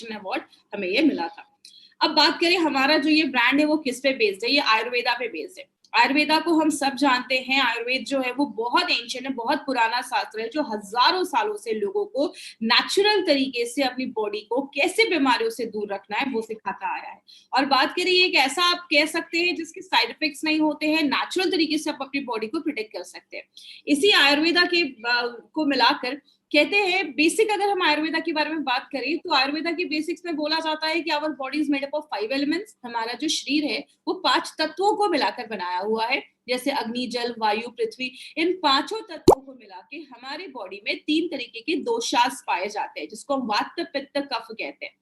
Innovation award हमें ये मिला था। अब बात करें हमारा जो ये ब्रांड है वो किस पे बेस्ड है, ये आयुर्वेदा पे बेस्ड है। आयुर्वेदा को हम सब जानते हैं, आयुर्वेद जो है वो बहुत एंशिएंट है, बहुत पुराना शास्त्र है, जो हजारों सालों से लोगों को नेचुरल तरीके से अपनी बॉडी को कैसे बीमारियों से दूर रखना है वो सिखाता आया है। और बात करें एक ऐसा आप कह सकते हैं जिसके साइड इफेक्ट्स नहीं होते हैं, नेचुरल तरीके से आप अपनी बॉडी को प्रोटेक्ट कर सकते हैं। इसी आयुर्वेदा के को मिलाकर कहते हैं बेसिक, अगर हम आयुर्वेदा के बारे में बात करें तो आयुर्वेदा की बेसिक्स में बोला जाता है कि our body is made up of 5 elements. हमारा जो शरीर है वो 5 तत्वों को मिलाकर बनाया हुआ है, जैसे अग्नि, जल, वायु, पृथ्वी। इन 5 तत्वों को मिला के हमारी बॉडी में 3 तरीके के दोषास पाए जाते हैं, जिसको हम वात, पित्त, कफ कहते हैं।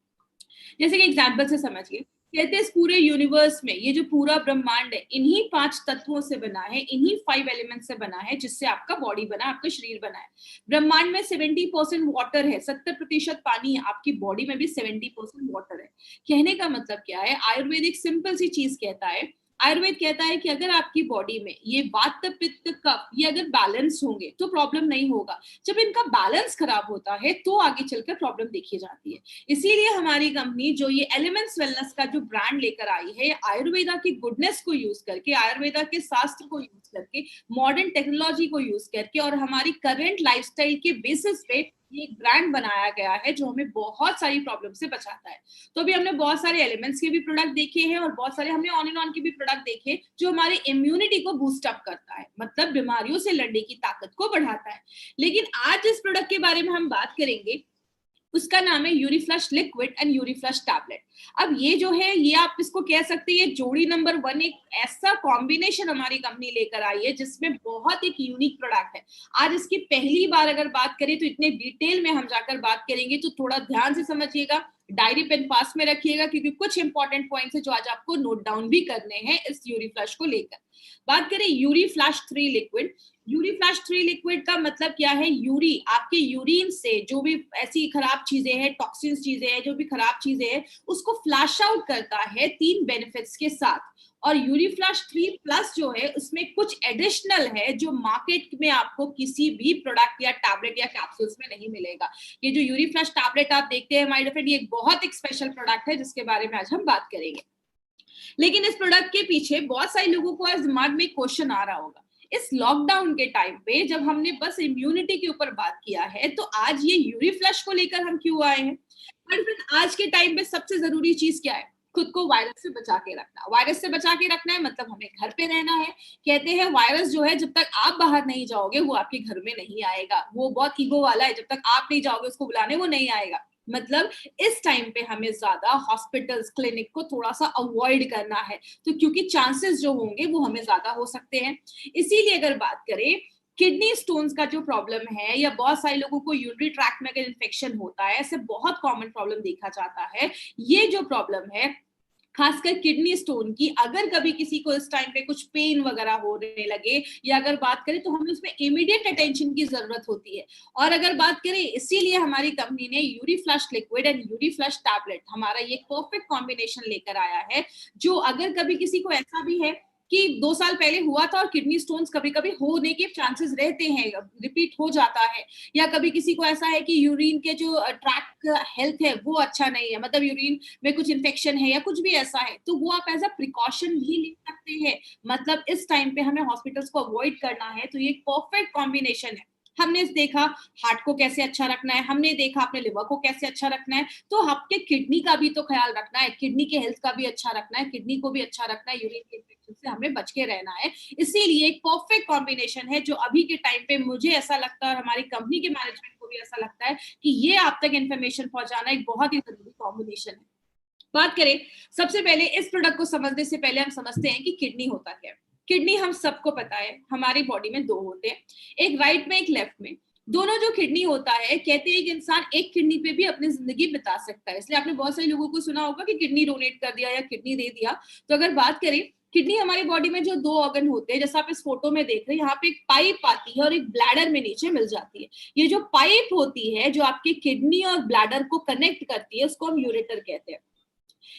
जैसे कि एग्जाम्पल से समझिए, कहते हैं इस पूरे यूनिवर्स में ये जो पूरा ब्रह्मांड है इन्हीं 5 तत्वों से बना है, इन्हीं 5 एलिमेंट से बना है, जिससे आपका बॉडी बना, आपका शरीर बना है। ब्रह्मांड में 70% वाटर है, 70% पानी है, आपकी बॉडी में भी 70% वाटर है। कहने का मतलब क्या है, आयुर्वेदिक सिंपल सी चीज कहता है, आयुर्वेद कहता है कि अगर आपकी बॉडी में ये वात, पित्त, कफ ये अगर बैलेंस होंगे तो प्रॉब्लम नहीं होगा। जब इनका बैलेंस खराब होता है तो आगे चलकर प्रॉब्लम देखी जाती है। इसीलिए हमारी कंपनी जो ये एलिमेंट्स वेलनेस का जो ब्रांड लेकर आई है, आयुर्वेदा की गुडनेस को यूज करके, आयुर्वेदा के शास्त्र को यूज करके, मॉडर्न टेक्नोलॉजी को यूज करके और हमारी करंट लाइफस्टाइल के बेसिस पे ये एक ब्रांड बनाया गया है जो हमें बहुत सारी प्रॉब्लम से बचाता है। तो अभी हमने बहुत सारे एलिमेंट्स के भी प्रोडक्ट देखे हैं और बहुत सारे हमने ऑन एंड ऑन के भी प्रोडक्ट देखे जो हमारे इम्यूनिटी को बूस्ट अप करता है, मतलब बीमारियों से लड़ने की ताकत को बढ़ाता है। लेकिन आज जिस प्रोडक्ट के बारे में हम बात करेंगे उसका नाम है यूरीफ्लश लिक्विड एंड यूरीफ्लश टैबलेट। अब ये जो है ये आप इसको कह सकते हैं ये जोड़ी नंबर 1 एक ऐसा कॉम्बिनेशन हमारी कंपनी लेकर आई है जिसमें बहुत एक यूनिक प्रोडक्ट है। आज इसकी पहली बार अगर बात करें तो इतने डिटेल में हम जाकर बात करेंगे, तो थोड़ा ध्यान से समझिएगा, डायरी पेन पास में रखिएगा, क्योंकि कुछ इंपॉर्टेंट पॉइंट्स है जो आज आपको नोट डाउन भी करने हैं इस यूरीफ्लश को लेकर। बात करें यूरीफ्लश 3 लिक्विड, यूरीफ्लश 3 लिक्विड का मतलब क्या है, यूरी आपके यूरिन से जो भी ऐसी खराब चीजें हैं, टॉक्सिन्स चीजें हैं, जो भी खराब चीजें हैं उसको फ्लैश आउट करता है 3 बेनिफिट्स के साथ। और यूरीफ्लश 3 प्लस जो है उसमें कुछ एडिशनल है जो मार्केट में आपको किसी भी प्रोडक्ट या टैबलेट या कैप्सूल्स में नहीं मिलेगा। ये जो यूरीफ्लश टैबलेट आप देखते हैं माय डियर फ्रेंड, ये एक बहुत एक स्पेशल प्रोडक्ट है जिसके बारे में आज हम बात करेंगे। लेकिन इस प्रोडक्ट के पीछे बहुत सारे लोगों को आज दिमाग में क्वेश्चन आ रहा होगा, इस लॉकडाउन के टाइम पे जब हमने बस इम्यूनिटी के ऊपर बात किया है तो आज ये यूरीफ्लश को लेकर हम क्यों आए हैं। बट फिर आज के टाइम पे सबसे जरूरी चीज क्या है, खुद को वायरस से बचा के रखना। वायरस से बचा के रखना है मतलब हमें घर पे रहना है। कहते हैं वायरस जो है जब तक आप बाहर नहीं जाओगे वो आपके घर में नहीं आएगा, वो बहुत ईगो वाला है, जब तक आप नहीं जाओगे उसको बुलाने वो नहीं आएगा। मतलब इस टाइम पे हमें ज्यादा हॉस्पिटल्स, क्लिनिक को थोड़ा सा अवॉइड करना है, तो क्योंकि चांसेस जो होंगे वो हमें ज्यादा हो सकते हैं। इसीलिए अगर बात करें किडनी स्टोन्स का जो प्रॉब्लम है, या बहुत सारे लोगों को यूरिनरी ट्रैक्ट में अगर इन्फेक्शन होता है, ऐसे बहुत कॉमन प्रॉब्लम देखा जाता है। ये जो प्रॉब्लम है खासकर किडनी स्टोन की, अगर कभी किसी को इस टाइम पे कुछ पेन वगैरह होने लगे या अगर बात करें तो हमें उसमें इमीडिएट अटेंशन की जरूरत होती है। और अगर बात करें इसीलिए हमारी कंपनी ने यूरीफ्लश लिक्विड एंड यूरीफ्लश टैबलेट हमारा ये परफेक्ट कॉम्बिनेशन लेकर आया है, जो अगर कभी किसी को ऐसा भी है कि 2 साल पहले हुआ था और किडनी स्टोन्स कभी कभी होने के चांसेस रहते हैं, रिपीट हो जाता है, या कभी किसी को ऐसा है कि यूरिन के जो ट्रैक हेल्थ है वो अच्छा नहीं है, मतलब यूरिन में कुछ इन्फेक्शन है या कुछ भी ऐसा है, तो वो आप एज अ प्रिकॉशन भी ले सकते हैं। मतलब इस टाइम पे हमें हॉस्पिटल्स को अवॉइड करना है, तो ये एक परफेक्ट कॉम्बिनेशन है। हमने देखा हार्ट को कैसे अच्छा रखना है, हमने देखा अपने लिवर को कैसे अच्छा रखना है, तो आपके किडनी का भी तो ख्याल रखना है, किडनी के हेल्थ का भी अच्छा रखना है, किडनी को भी अच्छा रखना है, यूरिन के इन्फेक्शन से हमें बच के रहना है। इसीलिए एक परफेक्ट कॉम्बिनेशन है जो अभी के टाइम पे मुझे ऐसा लगता है और हमारी कंपनी के मैनेजमेंट को भी ऐसा लगता है कि ये आप तक इन्फॉर्मेशन पहुंचाना एक बहुत ही जरूरी कॉम्बिनेशन है। बात करें सबसे पहले इस प्रोडक्ट को समझने से पहले हम समझते हैं कि किडनी होता क्या है। किडनी हम सबको पता है हमारी बॉडी में 2 होते हैं, एक राइट में एक लेफ्ट में। दोनों जो किडनी होता है, कहते हैं कि इंसान एक किडनी पे भी अपनी जिंदगी बिता सकता है। इसलिए आपने बहुत सारे लोगों को सुना होगा कि किडनी डोनेट कर दिया या किडनी दे दिया। तो अगर बात करें किडनी हमारी बॉडी में जो 2 ऑर्गन होते हैं, जैसा आप इस फोटो में देख रहे हैं, यहाँ पे एक पाइप आती है और एक ब्लैडर में नीचे मिल जाती है। ये जो पाइप होती है जो आपके किडनी और ब्लैडर को कनेक्ट करती है उसको हम यूरेटर कहते हैं।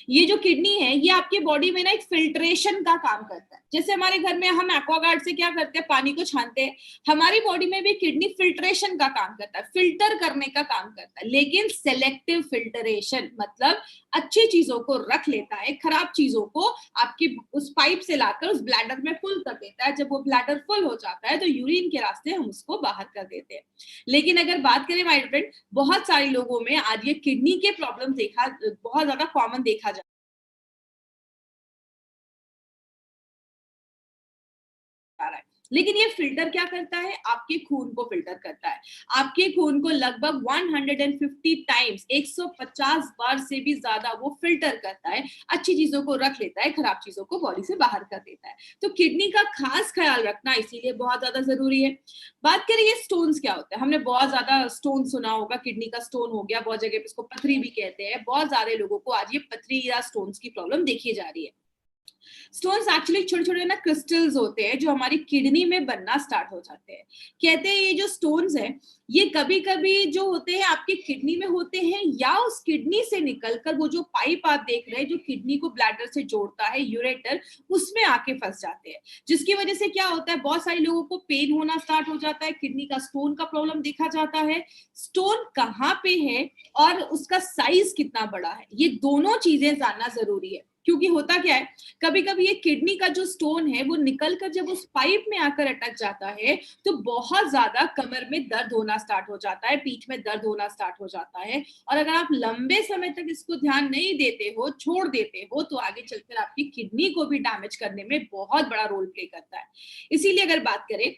ये जो किडनी है ये आपके बॉडी में ना एक फिल्ट्रेशन का काम करता है। जैसे हमारे घर में हम एक्वागार्ड से क्या करते हैं, पानी को छानते हैं, हमारी बॉडी में भी किडनी फिल्ट्रेशन का काम करता है, फिल्टर करने का काम करता है, लेकिन सेलेक्टिव फिल्टरेशन, मतलब अच्छी चीजों को रख लेता है, खराब चीजों को आपकी उस पाइप से लाकर उस ब्लैडर में फुल कर देता है। जब वो ब्लैडर फुल हो जाता है तो यूरिन के रास्ते हम उसको बाहर कर देते हैं। लेकिन अगर बात करें माय फ्रेंड, बहुत सारे लोगों में आज ये किडनी के प्रॉब्लम देखा बहुत ज्यादा कॉमन देखा जा रहा है। लेकिन ये फिल्टर क्या करता है, आपके खून को फिल्टर करता है। आपके खून को लगभग 150 टाइम्स, 150 बार से भी ज्यादा वो फिल्टर करता है, अच्छी चीजों को रख लेता है, खराब चीजों को बॉडी से बाहर कर देता है। तो किडनी का खास ख्याल रखना इसीलिए बहुत ज्यादा जरूरी है। बात करें ये स्टोन्स क्या होता है, हमने बहुत ज्यादा स्टोन सुना होगा, किडनी का स्टोन हो गया, बहुत जगह पे इसको पथरी भी कहते हैं। बहुत सारे लोगों को आज ये पथरी या स्टोन्स की प्रॉब्लम देखी जा रही है। स्टोन्स एक्चुअली छोटे छोटे ना क्रिस्टल्स होते हैं जो हमारी किडनी में बनना स्टार्ट हो जाते हैं। कहते हैं ये जो स्टोन्स हैं ये कभी कभी जो होते हैं आपके किडनी में होते हैं, या उस किडनी से निकलकर वो जो पाइप आप देख रहे हैं जो किडनी को ब्लैडर से जोड़ता है, यूरेटर, उसमें आके फंस जाते हैं। जिसकी वजह से क्या होता है, बहुत सारे लोगों को पेन होना स्टार्ट हो जाता है, किडनी का स्टोन का प्रॉब्लम देखा जाता है। स्टोन कहाँ पे है और उसका साइज कितना बड़ा है, ये दोनों चीजें जानना जरूरी है। क्योंकि होता क्या है, कभी कभी ये किडनी का जो स्टोन है वो निकल कर जब उस पाइप में आकर अटक जाता है तो बहुत ज्यादा कमर में दर्द होना स्टार्ट हो जाता है, पीठ में दर्द होना स्टार्ट हो जाता है। और अगर आप लंबे समय तक इसको ध्यान नहीं देते हो, छोड़ देते हो, तो आगे चलकर आपकी किडनी को भी डैमेज करने में बहुत बड़ा रोल प्ले करता है। इसीलिए अगर बात करें,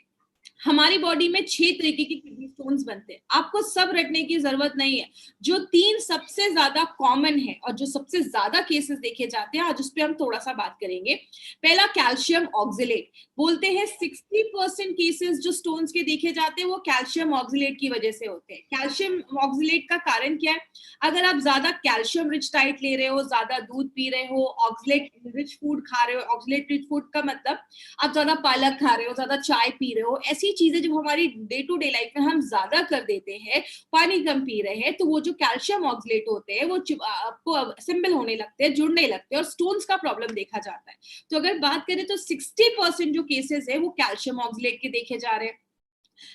हमारी बॉडी में 6 तरीके के किडनी स्टोन्स बनते हैं। आपको सब रटने की जरूरत नहीं है। जो 3 सबसे ज्यादा कॉमन है और जो सबसे ज्यादा केसेस देखे जाते हैं, आज उस पर हम थोड़ा सा बात करेंगे। पहला कैल्शियम ऑक्सिलेट। बोलते हैं 60% केसेस जो स्टोन्स के देखे जाते हैं वो कैल्शियम ऑक्सिलेट की वजह से होते हैं। कैल्शियम ऑक्सिलेट का कारण क्या है, अगर आप ज्यादा कैल्शियम रिच डाइट ले रहे हो, ज्यादा दूध पी रहे हो, ऑक्सिलेट रिच फूड खा रहे हो, ऑक्सिलेट रिच फूड का मतलब आप ज्यादा पालक खा रहे हो, ज्यादा चाय पी रहे हो, ऐसी चीजें जब हमारी डे टू डे लाइफ में हम ज्यादा कर देते हैं, पानी कम पी रहे हैं, तो वो जो कैल्शियम ऑक्सिलेट होते हैं वो आपको असेंबल होने लगते हैं, जुड़ने लगते हैं और स्टोन्स का प्रॉब्लम देखा जाता है। तो अगर बात करें तो 60% जो केसेस है वो कैल्शियम ऑक्सिलेट के देखे जा रहे हैं।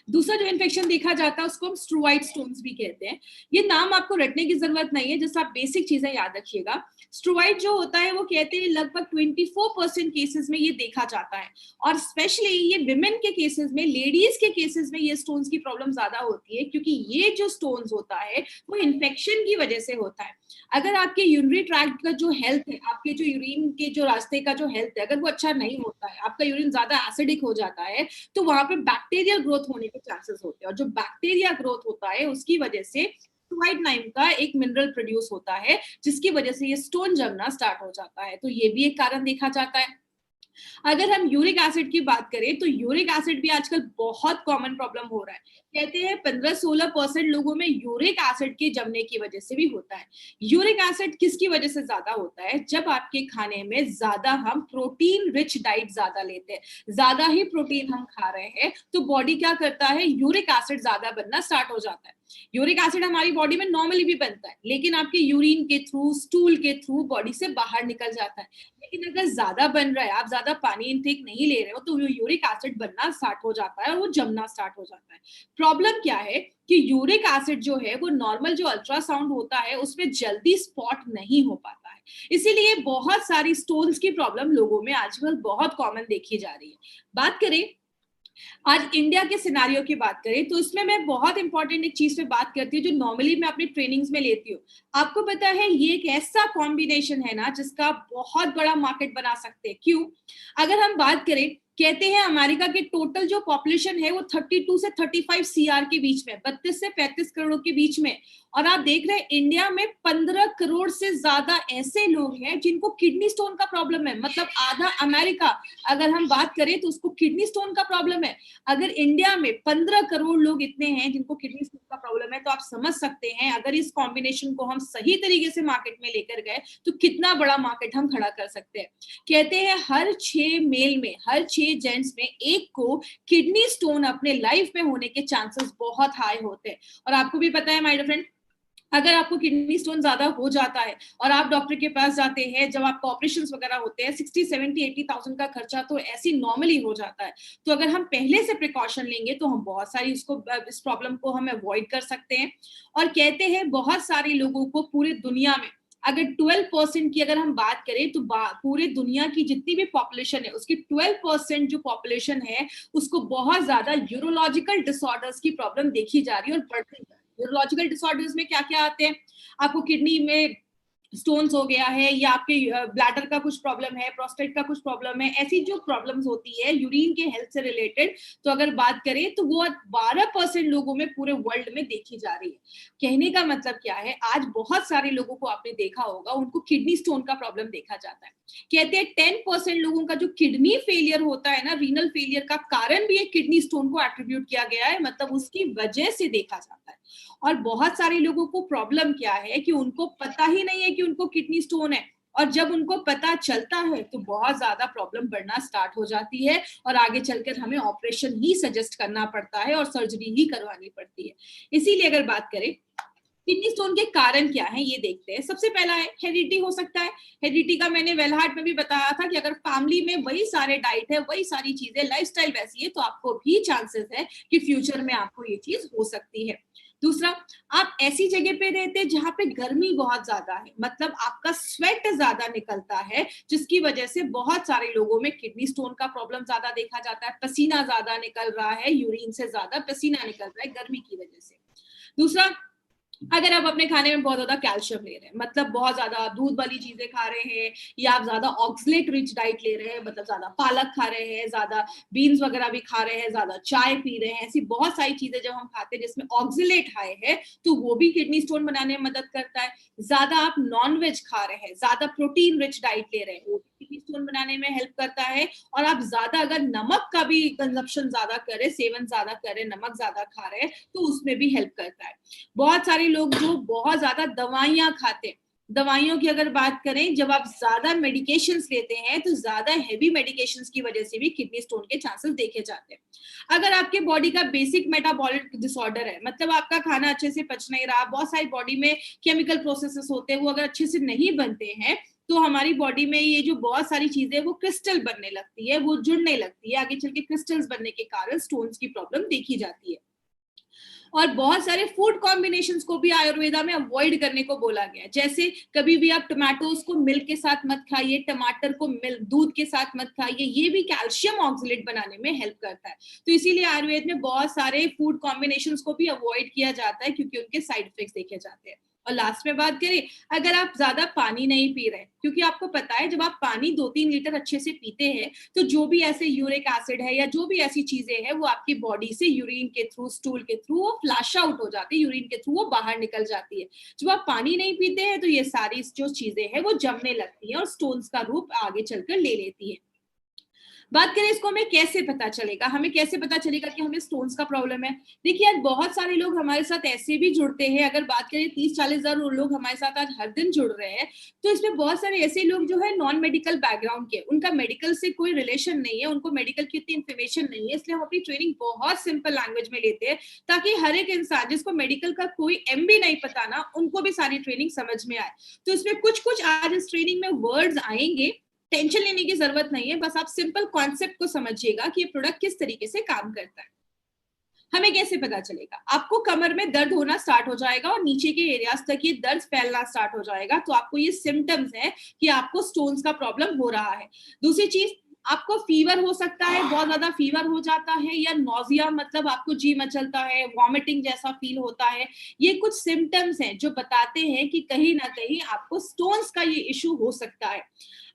दूसरा जो इन्फेक्शन देखा जाता है उसको हम स्ट्रोवाइड स्टोन्स भी कहते हैं। ये नाम आपको रटने की जरूरत नहीं है, जैसे आप बेसिक चीजें याद रखिएगा। स्ट्रोवाइड जो होता है वो कहते हैं लगभग 24% केसेस में ये देखा जाता है, और स्पेशली ये विमेन के केसेस में, लेडीज के केसेस में ये स्टोन्स की प्रॉब्लम ज्यादा होती है, क्योंकि ये जो स्टोन्स होता है वो इन्फेक्शन की वजह से होता है। अगर आपके यूरिनरी ट्रैक्ट का जो हेल्थ है, आपके जो यूरिन के जो रास्ते का जो हेल्थ है, अगर वो अच्छा नहीं होता है, आपका यूरिन ज्यादा एसिडिक हो जाता है, तो वहां पे बैक्टीरियल ग्रोथ होने के चांसेस होते हैं। और जो बैक्टीरिया ग्रोथ होता है उसकी वजह से स्ट्रोमाइड नाम का एक मिनरल प्रोड्यूस होता है, जिसकी वजह से ये स्टोन जमना स्टार्ट हो जाता है। तो ये भी एक कारण देखा जाता है। अगर हम यूरिक एसिड की बात करें तो यूरिक एसिड भी आजकल बहुत कॉमन प्रॉब्लम हो रहा है। कहते हैं 15-16% लोगों में यूरिक एसिड के जमने की वजह से भी होता है। यूरिक एसिड किसकी वजह से ज्यादा होता है, जब आपके खाने में ज्यादा हम प्रोटीन रिच डाइट ज्यादा लेते हैं, ज्यादा ही प्रोटीन हम खा रहे हैं, तो बॉडी क्या करता है, यूरिक एसिड ज्यादा बनना स्टार्ट हो जाता है। यूरिक एसिड हमारी बॉडी में नॉर्मली भी बनता है, लेकिन आपके यूरिन के थ्रू, स्टूल के थ्रू बॉडी से बाहर निकल जाता है। लेकिन अगर ज्यादा बन रहा है, आप ज्यादा पानी इनटेक नहीं ले रहे हो, तो यूरिक एसिड बनना स्टार्ट हो जाता है और वो जमना स्टार्ट हो जाता है। प्रॉब्लम क्या है कि यूरिक एसिड जो है वो नॉर्मल जो अल्ट्रासाउंड होता है उसमें जल्दी स्पॉट नहीं हो पाता है। इसीलिए बहुत सारी स्टोन्स की प्रॉब्लम लोगों में आजकल बहुत कॉमन देखी जा रही है। बात करें आज इंडिया के सिनारियो की बात करें तो इसमें मैं बहुत इंपॉर्टेंट एक चीज पे बात करती हूँ जो नॉर्मली मैं अपनी ट्रेनिंग्स में लेती हूँ। आपको पता है ये एक ऐसा कॉम्बिनेशन है ना जिसका बहुत बड़ा मार्केट बना सकते हैं। क्यों? अगर हम बात करें, कहते हैं अमेरिका के टोटल जो पॉपुलेशन है वो 32 से 35 सीआर के बीच में, 32 से 35 करोड़ के बीच में, और आप देख रहे हैं इंडिया में 15 करोड़ से ज्यादा ऐसे लोग हैं जिनको किडनी स्टोन का प्रॉब्लम है। मतलब आधा अमेरिका अगर हम बात करें तो उसको किडनी स्टोन का प्रॉब्लम है। अगर इंडिया में 15 करोड़ लोग इतने हैं जिनको किडनी स्टोन का प्रॉब्लम है, तो आप समझ सकते हैं अगर इस कॉम्बिनेशन को हम सही तरीके से मार्केट में लेकर गए तो कितना बड़ा मार्केट हम खड़ा कर सकते हैं। कहते हैं हर 6 मेल में, हर 6 जेंट्स में एक को किडनी स्टोन अपने लाइफ में होने के चांसेस बहुत हाई होते हैं। और आपको भी पता है माय डियर फ्रेंड, अगर आपको किडनी स्टोन ज्यादा हो जाता है और आप डॉक्टर के पास जाते हैं, जब आपका ऑपरेशन वगैरह होते हैं, 60, 70, 80,000 का खर्चा तो ऐसी नॉर्मली हो जाता है। तो अगर हम पहले से प्रिकॉशन लेंगे तो हम बहुत सारी इस प्रॉब्लम को हम अवॉइड कर सकते हैं। और कहते हैं बहुत सारे लोगों को पूरी दुनिया में अगर 12% की अगर हम बात करें तो पूरे दुनिया की जितनी भी पॉपुलेशन है उसकी 12% जो पॉपुलेशन है उसको बहुत ज्यादा यूरोलॉजिकल डिसऑर्डर्स की प्रॉब्लम देखी जा रही है और बढ़ रही है। न्यूरोलॉजिकल डिसऑर्डर्स में क्या क्या आते हैं? आपको किडनी में स्टोन्स हो गया है, या आपके ब्लैडर का कुछ प्रॉब्लम है, प्रोस्टेट का कुछ प्रॉब्लम है, ऐसी जो प्रॉब्लम्स होती है यूरिन के हेल्थ से रिलेटेड, तो अगर बात करें तो वो 12% लोगों में पूरे वर्ल्ड में देखी जा रही है। कहने का मतलब क्या है, आज बहुत सारे लोगों को आपने देखा होगा उनको किडनी स्टोन का प्रॉब्लम देखा जाता है। कहते हैं 10% लोगों का जो किडनी फेलियर होता है ना, रीनल फेलियर का कारण भी एक किडनी स्टोन को एट्रीब्यूट किया गया है, मतलब उसकी वजह से देखा जाता है। और बहुत सारे लोगों को प्रॉब्लम क्या है कि उनको पता ही नहीं है कि उनको किडनी स्टोन है, और जब उनको पता चलता है तो बहुत ज्यादा प्रॉब्लम बढ़ना स्टार्ट हो जाती है और आगे चलकर हमें ऑपरेशन ही सजेस्ट करना पड़ता है और सर्जरी ही करवानी पड़ती है। इसीलिए अगर बात करें किडनी स्टोन के कारण क्या है ये देखते हैं। सबसे पहला है हेरिडिटी हो सकता है। हेरिडिटी का मैंने वेलहार्ट में भी बताया था कि अगर फैमिली में वही सारे डाइट है, वही सारी चीजें, लाइफस्टाइल वैसी है, तो आपको भी चांसेस है कि फ्यूचर में आपको ये चीज हो सकती है। दूसरा, आप ऐसी जगह पे रहते हैं जहां पे गर्मी बहुत ज्यादा है, मतलब आपका स्वेट ज्यादा निकलता है, जिसकी वजह से बहुत सारे लोगों में किडनी स्टोन का प्रॉब्लम ज्यादा देखा जाता है। पसीना ज्यादा निकल रहा है, यूरिन से ज्यादा पसीना निकल रहा है गर्मी की वजह से। दूसरा, अगर आप अपने खाने में बहुत ज्यादा कैल्शियम ले रहे हैं, मतलब बहुत ज्यादा दूध वाली चीजें खा रहे हैं, या आप ज्यादा ऑक्सलेट रिच डाइट ले रहे हैं, मतलब ज्यादा पालक खा रहे हैं, ज्यादा बीन्स वगैरह भी खा रहे हैं, ज्यादा चाय पी रहे हैं, ऐसी बहुत सारी चीजें जब हम खाते हैं जिसमें ऑक्सलेट हाई है तो वो भी किडनी स्टोन बनाने में मदद करता है। ज्यादा आप नॉन वेज खा रहे हैं, ज्यादा प्रोटीन रिच डाइट ले रहे हैं, वो भी किडनी स्टोन बनाने में हेल्प करता है। और आप ज्यादा अगर नमक का भी कंजप्शन ज्यादा करें, सेवन ज्यादा करें, नमक ज्यादा खा रहे हैं, तो उसमें भी हेल्प करता है। बहुत सारे लोग जो बहुत ज्यादा दवाइयां खाते हैं, दवाइयों की अगर बात करें, जब आप ज्यादा मेडिकेशंस लेते हैं तो ज्यादा हेवी मेडिकेशंस की वजह से भी किडनी स्टोन के चांसेस देखे जाते हैं। अगर आपके बॉडी का बेसिक मेटाबॉलिक डिसऑर्डर है, मतलब आपका खाना अच्छे से पच नहीं रहा, बहुत सारी बॉडी में केमिकल प्रोसेसेस होते हैं, वो अगर अच्छे से नहीं बनते हैं तो हमारी बॉडी में ये जो बहुत सारी चीजें वो क्रिस्टल बनने लगती है, वो जुड़ने लगती है, आगे चल के क्रिस्टल्स बनने के कारण स्टोन्स की प्रॉब्लम देखी जाती है। और बहुत सारे फूड कॉम्बिनेशंस को भी आयुर्वेदा में अवॉइड करने को बोला गया है। जैसे कभी भी आप टमाटोज को मिल्क के साथ मत खाइए, टमाटर को मिल्क दूध के साथ मत खाइए, ये भी कैल्शियम ऑक्सलेट बनाने में हेल्प करता है। तो इसीलिए आयुर्वेद में बहुत सारे फूड कॉम्बिनेशंस को भी अवॉइड किया जाता है, क्योंकि उनके साइड इफेक्ट्स देखे जाते हैं। और लास्ट में बात करें, अगर आप ज्यादा पानी नहीं पी रहे, क्योंकि आपको पता है जब आप पानी 2-3 लीटर अच्छे से पीते हैं तो जो भी ऐसे यूरिक एसिड है या जो भी ऐसी चीजें हैं वो आपकी बॉडी से यूरिन के थ्रू, स्टूल के थ्रू वो फ्लैश आउट हो जाती है, यूरिन के थ्रू वो बाहर निकल जाती है। जब आप पानी नहीं पीते हैं तो ये सारी जो चीजें हैं वो जमने लगती है और स्टोन्स का रूप आगे चलकर ले लेती है। बात करें इसको हमें कैसे पता चलेगा, हमें कैसे पता चलेगा कि हमें स्टोन्स का प्रॉब्लम है? देखिए, आज बहुत सारे लोग हमारे साथ ऐसे भी जुड़ते हैं, अगर बात करें 30-40 हजार लोग हमारे साथ आज हर दिन जुड़ रहे हैं, तो इसमें बहुत सारे ऐसे लोग जो है नॉन मेडिकल बैकग्राउंड के, उनका मेडिकल से कोई रिलेशन नहीं है, उनको मेडिकल की इतनी इन्फॉर्मेशन नहीं है, इसलिए हम अपनी ट्रेनिंग बहुत सिंपल लैंग्वेज में लेते हैं, ताकि हर एक इंसान जिसको मेडिकल का कोई एम भी नहीं पता ना, उनको भी सारी ट्रेनिंग समझ में आए। तो इसमें कुछ कुछ आज इस ट्रेनिंग में वर्ड्स आएंगे, टेंशन लेने की जरूरत नहीं है, बस आप सिंपल कॉन्सेप्ट को समझिएगा कि ये प्रोडक्ट किस तरीके से काम करता है। हमें कैसे पता चलेगा? आपको कमर में दर्द होना स्टार्ट हो जाएगा और नीचे के एरियाज तक ये दर्द फैलना स्टार्ट हो जाएगा, तो आपको ये सिम्टम्स है कि आपको स्टोन्स का प्रॉब्लम हो रहा है। दूसरी चीज, आपको फीवर हो सकता है, बहुत ज्यादा फीवर हो जाता है, या नोजिया, मतलब आपको जी मचलता है, वॉमिटिंग जैसा फील होता है। ये कुछ सिम्टम्स हैं जो बताते हैं कि कहीं ना कहीं आपको स्टोन्स का ये इश्यू हो सकता है।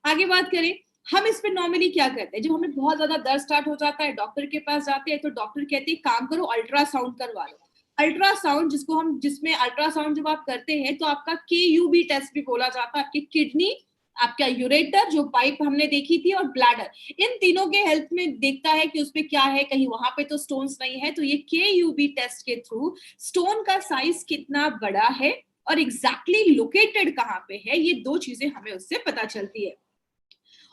आगे बात करें, हम इस पे नॉर्मली क्या करते हैं, जब हमें बहुत ज्यादा दर्द स्टार्ट हो जाता है, डॉक्टर के पास जाते हैं तो डॉक्टर कहते हैं काम करो, अल्ट्रासाउंड करवा लो। अल्ट्रासाउंड जिसमें अल्ट्रासाउंड जब आप करते हैं तो आपका KUB टेस्ट भी बोला जाता है, आपकी किडनी, आपका यूरेटर जो पाइप हमने देखी थी, और ब्लैडर, इन तीनों के हेल्थ में देखता है कि उसमें क्या है, कहीं वहां पे तो स्टोन्स नहीं है। तो ये KUB टेस्ट के थ्रू स्टोन का साइज कितना बड़ा है और एग्जैक्टली लोकेटेड कहाँ पे है, ये दो चीजें हमें उससे पता चलती है।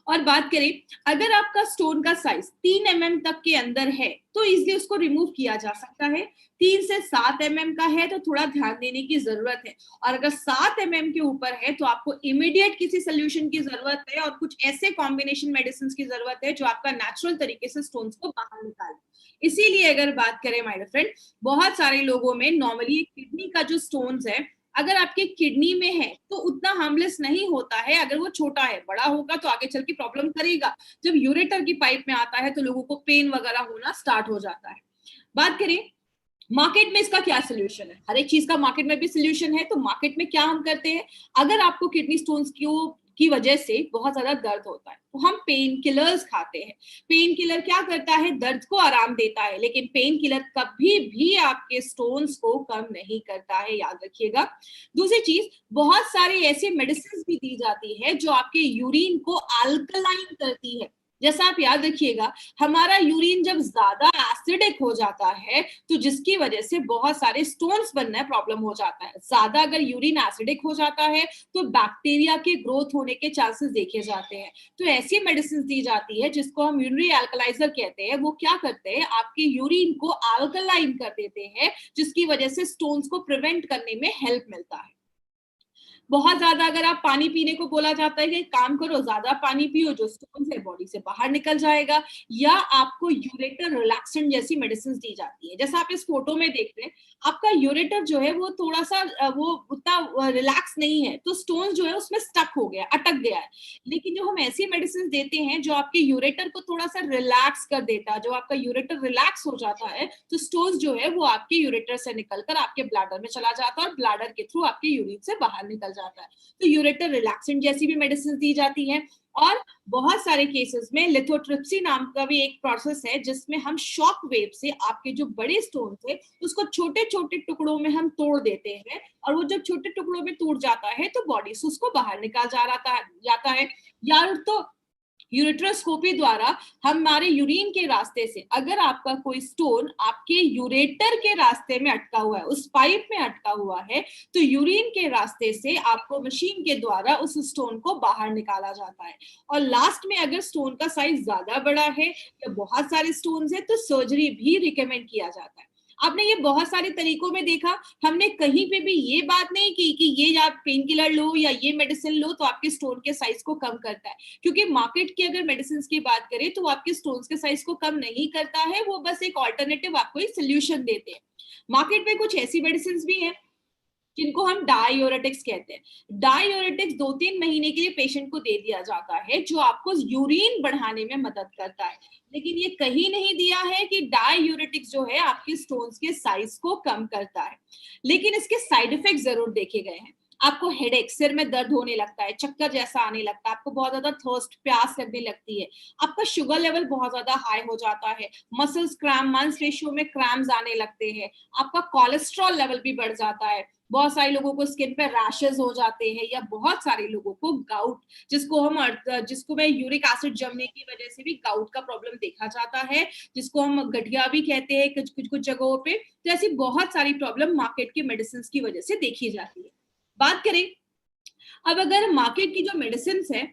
और बात करें, अगर आपका स्टोन का साइज 3 mm तक के अंदर है तो इजीली उसको रिमूव किया जा सकता है। 3 से 7 mm का है तो थोड़ा ध्यान देने की जरूरत है, और अगर 7 mm के ऊपर है तो आपको इमीडिएट किसी सोल्यूशन की जरूरत है और कुछ ऐसे कॉम्बिनेशन मेडिसिन की जरूरत है जो आपका नेचुरल तरीके से स्टोन्स को बाहर निकाले। इसीलिए अगर बात करें माय फ्रेंड, बहुत सारे लोगों में नॉर्मली किडनी का जो स्टोन्स है, अगर आपके किडनी में है तो उतना हार्मलेस नहीं होता है, अगर वो छोटा है, बड़ा होगा तो आगे चल के प्रॉब्लम करेगा। जब यूरेटर की पाइप में आता है तो लोगों को पेन वगैरह होना स्टार्ट हो जाता है। बात करें मार्केट में इसका क्या सोल्यूशन है, हर एक चीज का मार्केट में भी सोल्यूशन है। तो मार्केट में क्या हम करते हैं, अगर आपको किडनी स्टोन्स की वजह से बहुत ज्यादा दर्द होता है तो हम पेन किलर्स खाते हैं। पेन किलर क्या करता है, दर्द को आराम देता है, लेकिन पेन किलर कभी भी आपके स्टोन्स को कम नहीं करता है, याद रखिएगा। दूसरी चीज, बहुत सारे ऐसे मेडिसिन भी दी जाती है जो आपके यूरिन को अल्कलाइन करती है। जैसा आप याद रखिएगा, हमारा यूरिन जब ज्यादा एसिडिक हो जाता है तो जिसकी वजह से बहुत सारे स्टोन्स बनना प्रॉब्लम हो जाता है। ज्यादा अगर यूरिन एसिडिक हो जाता है तो बैक्टीरिया के ग्रोथ होने के चांसेस देखे जाते हैं। तो ऐसी मेडिसिन दी जाती है जिसको हम यूरिनरी अल्कलाइजर कहते हैं। वो क्या करते हैं, आपके यूरिन को अल्कलाइन कर देते हैं, जिसकी वजह से स्टोन्स को प्रिवेंट करने में हेल्प मिलता है। बहुत ज्यादा अगर आप पानी पीने को बोला जाता है कि काम करो, ज्यादा पानी पियो, जो स्टोन्स है बॉडी से बाहर निकल जाएगा, या आपको यूरेटर रिलैक्सेंट जैसी मेडिसिन दी जाती है। जैसा आप इस फोटो में देख रहे हैं, आपका यूरेटर जो है वो थोड़ा सा वो उतना रिलैक्स नहीं है, तो स्टोन जो है उसमें स्टक हो गया, अटक गया है। लेकिन जो हम ऐसी मेडिसिन देते हैं जो आपके यूरेटर को थोड़ा सा रिलैक्स कर देता है, जो आपका यूरेटर रिलैक्स हो जाता है तो स्टोन्स जो है वो आपके यूरेटर से निकलकर आपके ब्लैडर में चला जाता है और ब्लैडर के थ्रू आपके यूरिन से बाहर निकल जाता है। तो यूरेटर रिलैक्सेंट जैसी भी मेडिसिन दी जाती है। और बहुत सारे केसेस में लिथोट्रिप्सी नाम का भी एक प्रोसेस है जिसमें हम शॉक वेव से आपके जो बड़े स्टोन थे उसको छोटे छोटे टुकड़ों में हम तोड़ देते हैं, और वो जब छोटे टुकड़ों में टूट जाता है तो बॉडी से उसको बाहर निकाल जाता है। या तो यूरेट्रोस्कोपी द्वारा हमारे यूरिन के रास्ते से, अगर आपका कोई स्टोन आपके यूरेटर के रास्ते में अटका हुआ है, उस पाइप में अटका हुआ है, तो यूरिन के रास्ते से आपको मशीन के द्वारा उस स्टोन को बाहर निकाला जाता है। और लास्ट में अगर स्टोन का साइज ज्यादा बड़ा है या बहुत सारे स्टोन है तो सर्जरी भी रिकमेंड किया जाता है। आपने ये बहुत सारे तरीकों में देखा, हमने कहीं पे भी ये बात नहीं की कि ये आप पेन किलर लो या ये मेडिसिन लो तो आपके स्टोन के साइज को कम करता है, क्योंकि मार्केट की अगर मेडिसिन की बात करें तो आपके स्टोन्स के साइज को कम नहीं करता है, वो बस एक ऑल्टरनेटिव आपको एक सोल्यूशन देते हैं। मार्केट में कुछ ऐसी मेडिसिन भी है जिनको हम डायूरेटिक्स कहते हैं। डायूरेटिक्स 2-3 महीने के लिए पेशेंट को दे दिया जाता है, जो आपको यूरिन बढ़ाने में मदद करता है। लेकिन ये कहीं नहीं दिया है कि डायूरेटिक्स जो है आपके स्टोन्स के साइज को कम करता है। लेकिन इसके साइड इफेक्ट जरूर देखे गए हैं। आपको हेडेक, सिर में दर्द होने लगता है, चक्कर जैसा आने लगता है, आपको बहुत ज्यादा थर्स्ट, प्यास लगने लगती है, आपका शुगर लेवल बहुत ज्यादा हाई हो जाता है, मसल्स क्रैम्प, मांसपेशियों में क्रैम्प्स आने लगते हैं, आपका कोलेस्ट्रॉल लेवल भी बढ़ जाता है, बहुत सारे लोगों को स्किन पे रैशेस हो जाते हैं, या बहुत सारे लोगों को गाउट, जिसको में यूरिक एसिड जमने की वजह से भी गाउट का प्रॉब्लम देखा जाता है, जिसको हम गठिया भी कहते हैं कुछ जगहों पे। तो ऐसी बहुत सारी प्रॉब्लम मार्केट की मेडिसिन की वजह से देखी जाती है। बात करें अब अगर मार्केट की जो मेडिसिन है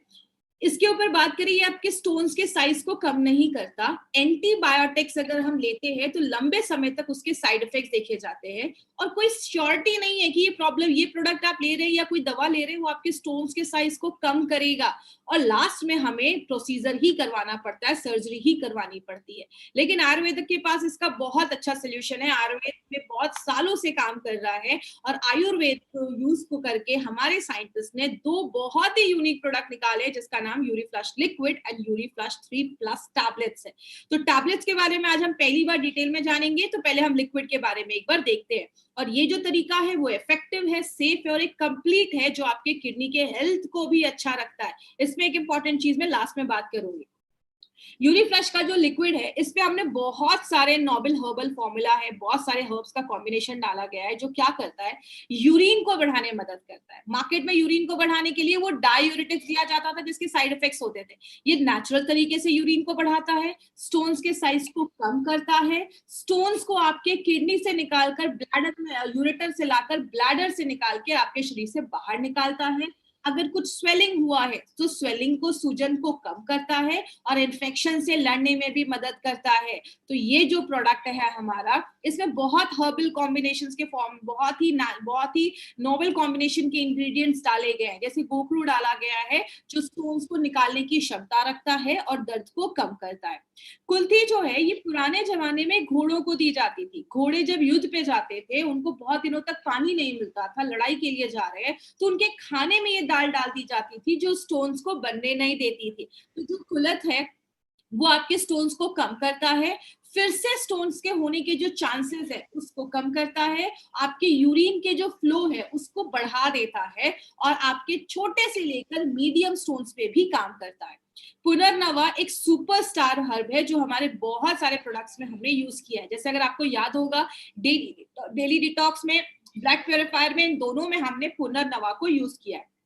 इसके ऊपर बात करें, ये आपके स्टोन्स के साइज को कम नहीं करता। एंटीबायोटिक्स अगर हम लेते हैं तो लंबे समय तक उसके साइड इफेक्ट्स देखे जाते हैं, और कोई श्योरिटी नहीं है कि ये प्रोडक्ट आप ले रहे हैं या कोई दवा ले रहे हैं वो आपके स्टोन्स के साइज को कम करेगा। और लास्ट में हमें प्रोसीजर ही करवाना पड़ता है, सर्जरी ही करवानी पड़ती है। लेकिन आयुर्वेद के पास इसका बहुत अच्छा सोल्यूशन है। आयुर्वेद में बहुत सालों से काम कर रहा है, और आयुर्वेद को यूज को करके हमारे साइंटिस्ट ने 2 बहुत ही यूनिक प्रोडक्ट निकाले जिसका नाम यूरीफ्लश लिक्विड एंड यूरीफ्लश 3+ टैबलेट्स है। तो टैबलेट्स के बारे में आज हम पहली बार डिटेल में जानेंगे, तो पहले हम लिक्विड के बारे में एक बार देखते हैं। और ये जो तरीका है वो इफेक्टिव है, सेफ है और एक कंप्लीट है, जो आपके किडनी के हेल्थ को भी अच्छा रखता है। इसमें एक इंपॉर्टेंट चीज मैं लास्ट में बात करूंगी। यूरीफ्लश का जो लिक्विड है इस पे हमने बहुत सारे नोबल हर्बल फॉर्मूला है, बहुत सारे हर्ब्स का कॉम्बिनेशन डाला गया है, जो क्या करता है, यूरिन को बढ़ाने में मदद करता है। मार्केट में यूरिन को बढ़ाने के लिए वो डायूरेटिक्स दिया जाता था जिसके साइड इफेक्ट्स होते थे। ये नेचुरल तरीके से यूरिन को बढ़ाता है, स्टोन्स के साइज को कम करता है, स्टोन्स को आपके किडनी से निकालकर ब्लैडर में, यूरेटर से लाकर ब्लैडर से निकाल के आपके शरीर से बाहर निकालता है। अगर कुछ स्वेलिंग हुआ है तो स्वेलिंग को, सूजन को कम करता है और इन्फेक्शन से लड़ने में भी मदद करता है। तो ये जो प्रोडक्ट है हमारा, इसमें बहुत हर्बल कॉम्बिनेशंस के फॉर्म, बहुत ही नोवेल कॉम्बिनेशन के इंग्रेडिएंट्स डाले गए हैं। जैसे गोखरू डाला गया है जो स्टोन्स को निकालने की क्षमता रखता है और दर्द को कम करता है। कुल्थी जो है ये पुराने जमाने में घोड़ों को दी जाती थी। घोड़े जब युद्ध पे जाते थे, उनको बहुत दिनों तक पानी नहीं मिलता था, लड़ाई के लिए जा रहे हैं, तो उनके खाने में ये दाल डाल दी जाती थी जो स्टोन्स को बनने नहीं देती थी। तो जो कुलथ है वो आपके स्टोन्स को कम करता है, फिर से स्टोन्स के होने के जो चांसेस है उसको कम करता है, आपके यूरिन के जो फ्लो है उसको बढ़ा देता है और आपके छोटे से लेकर मीडियम स्टोन्स पे भी काम करता है। पुनर्नवा एक सुपरस्टार हर्ब है जो हमारे बहुत सारे प्रोडक्ट्स में हमने यूज किया है। जैसे अगर आपको याद होगा, डेली डिटॉक्स में, ब्लड प्योरीफायर में, इन दोनों में हमने पुनर्नवा को यूज किया है।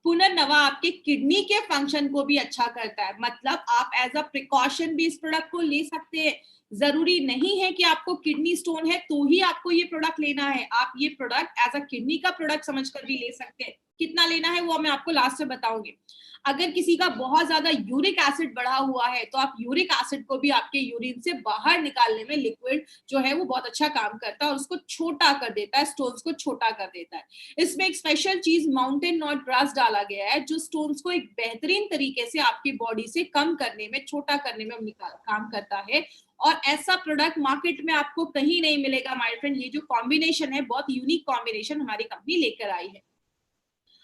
पुनर्नवा आपके किडनी के फंक्शन को भी अच्छा करता है, मतलब आप एज अ प्रिकॉशन भी इस प्रोडक्ट को ले सकते हैं। जरूरी नहीं है कि आपको किडनी स्टोन है तो ही आपको ये प्रोडक्ट लेना है, आप ये प्रोडक्ट एज अ किडनी का प्रोडक्ट समझकर भी ले सकते हैं। कितना लेना है वो मैं आपको लास्ट में बताऊंगी। अगर किसी का बहुत ज्यादा यूरिक एसिड बढ़ा हुआ है तो आप यूरिक एसिड को भी आपके यूरिन से बाहर निकालने में लिक्विड जो है वो बहुत अच्छा काम करता है और उसको छोटा कर देता है, स्टोन्स को छोटा कर देता है। इसमें एक स्पेशल चीज माउंटेन नॉट ग्रास डाला गया है जो स्टोन्स को एक बेहतरीन तरीके से आपकी बॉडी से कम करने में, छोटा करने में काम करता है। और ऐसा प्रोडक्ट मार्केट में आपको कहीं नहीं मिलेगा माय फ्रेंड। ये जो कॉम्बिनेशन है बहुत यूनिक कॉम्बिनेशन हमारी कंपनी लेकर आई है।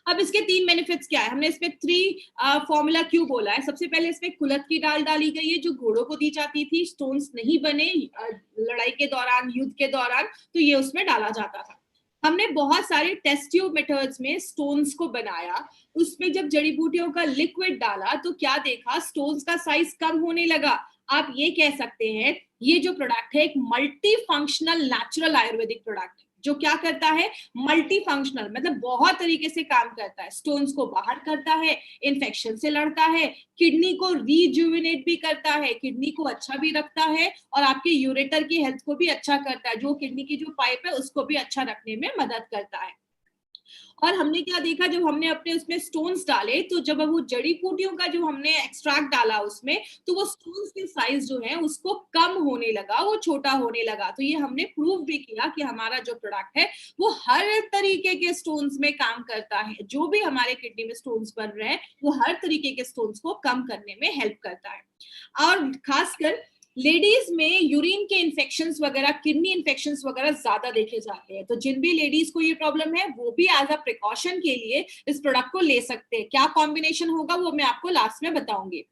अब इसके 3 बेनिफिट्स क्या है, हमने इसमें 3 फॉर्मूला क्यों बोला है। सबसे पहले इसमें कुलथ की दाल डाली गई है जो घोड़ों को दी जाती थी, स्टोन्स नहीं बने लड़ाई के दौरान, युद्ध के दौरान, तो ये उसमें डाला जाता था। हमने बहुत सारे टेस्ट ट्यूब मेथड्स में स्टोन्स को बनाया, उसमें जब जड़ी बूटियों का लिक्विड डाला तो क्या देखा, स्टोन्स का साइज कम होने लगा। आप ये कह सकते हैं ये जो प्रोडक्ट है एक multi functional natural Ayurvedic product है जो क्या करता है, मल्टी फंक्शनल, मतलब बहुत तरीके से काम करता है। स्टोन्स को बाहर करता है, इन्फेक्शन से लड़ता है, किडनी को रिजुविनेट भी करता है, किडनी को अच्छा भी रखता है और आपके यूरेटर की हेल्थ को भी अच्छा करता है, जो किडनी की जो पाइप है उसको भी अच्छा रखने में मदद करता है। और हमने क्या देखा, जब हमने अपने उसमें स्टोन्स डाले तो जब वो जड़ी बूटियों का जो हमने एक्सट्रैक्ट डाला उसमें, तो वो स्टोन्स के साइज जो है उसको कम होने लगा, वो छोटा होने लगा। तो ये हमने प्रूव भी किया कि हमारा जो प्रोडक्ट है वो हर तरीके के स्टोन्स में काम करता है। जो भी हमारे किडनी में स्टोन्स बन रहे हैं वो हर तरीके के स्टोन्स को कम करने में हेल्प करता है। और खासकर लेडीज में यूरिन के इन्फेक्शंस वगैरह, किडनी इन्फेक्शंस वगैरह ज्यादा देखे जाते हैं। तो जिन भी लेडीज को ये प्रॉब्लम है वो भी एज अ प्रिकॉशन के लिए इस प्रोडक्ट को ले सकते हैं। क्या कॉम्बिनेशन होगा वो मैं आपको लास्ट में बताऊंगी।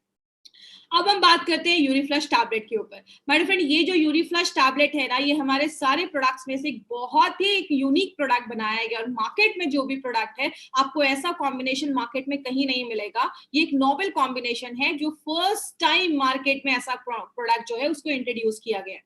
अब हम बात करते हैं यूरीफ्लश टैबलेट के ऊपर। माय फ्रेंड, ये जो यूरीफ्लश टैबलेट है ना, ये हमारे सारे प्रोडक्ट्स में से एक बहुत ही एक यूनिक प्रोडक्ट बनाया गया और मार्केट में जो भी प्रोडक्ट है आपको ऐसा कॉम्बिनेशन मार्केट में कहीं नहीं मिलेगा। ये एक नोवेल कॉम्बिनेशन है जो फर्स्ट टाइम मार्केट में ऐसा प्रोडक्ट जो है उसको इंट्रोड्यूस किया गया।